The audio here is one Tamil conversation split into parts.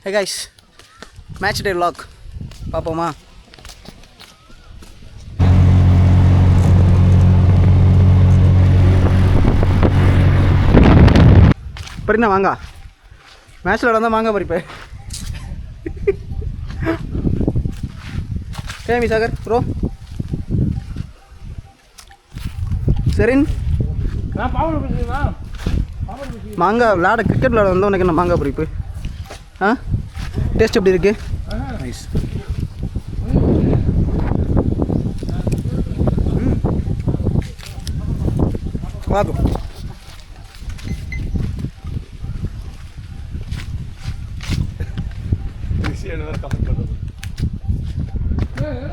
Hey guys, match day vlog பாப்போமா? பறினா வாங்க, மேட்ச்சில் நடந்தால் மாங்காய் பறிப்பேன். கேமி சாகர் ப்ரோ சரின் மாங்காய் விளாட கிரிக்கெட் விளாட வந்தால் உனக்கு என்ன மாங்காய் பறிப்பு? ஆ டேஸ்ட் எப்படி இருக்கு? நைஸ். வாங்க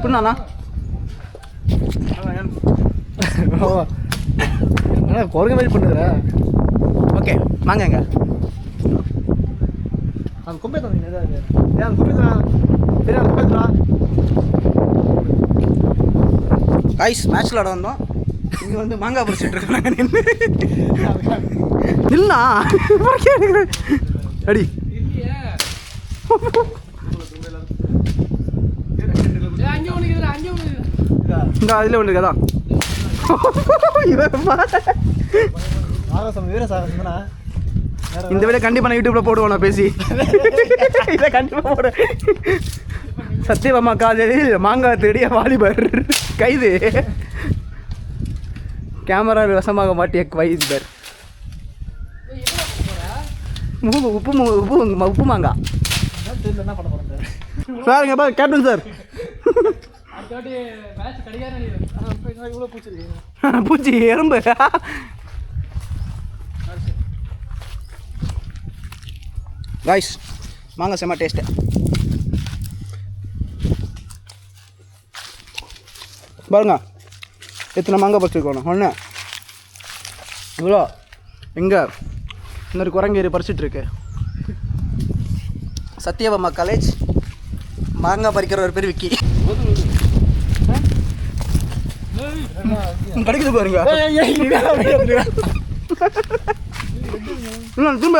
புண்ணாண்ணா குரங்கு மாதிரி பண்ணுற. ஓகே வாங்க அந்த கும்பை தந்தீங்க ஏதாவது ஏன் அந்த கும்பை தான் சரி அந்த கும்பை தான் காய்ஸ் மேட்ச் விளாட வந்தோம். இங்கே வந்து மாங்காய் பறிச்சுட்டு இருக்காங்க. இல்லைண்ணா அடி இந்த அதில் ஒன்று இருக்கா இந்த விட கண்டிப்பாக நான் யூடியூப்ல போடுவோம். நான் பேசி இதை கண்டிப்பாக போடுவேன். சத்தியபாமா காலையில் மாங்காய் தேடிய வாலிபர் கைது, கேமரா வசமாக மாட்டிய வைபர். உப்பு மாங்காய் சாருங்க பா கேப்டன் சார். பூச்சி எறும்பு காய்ஸ் மாங்காய் செம்ம டேஸ்ட்டு. பாருங்க எத்தனை மாங்காய் பறிச்சிருக்கோம். ஒன்று இவ்வளோ எங்கே இன்னொரு குரங்கேறி பறிச்சிட்ருக்கு. சத்யபாமா காலேஜ் மாங்காய் பறிக்கிற ஒரு பேர் விக்கி கிடைக்குது பாருங்க. திரும்ப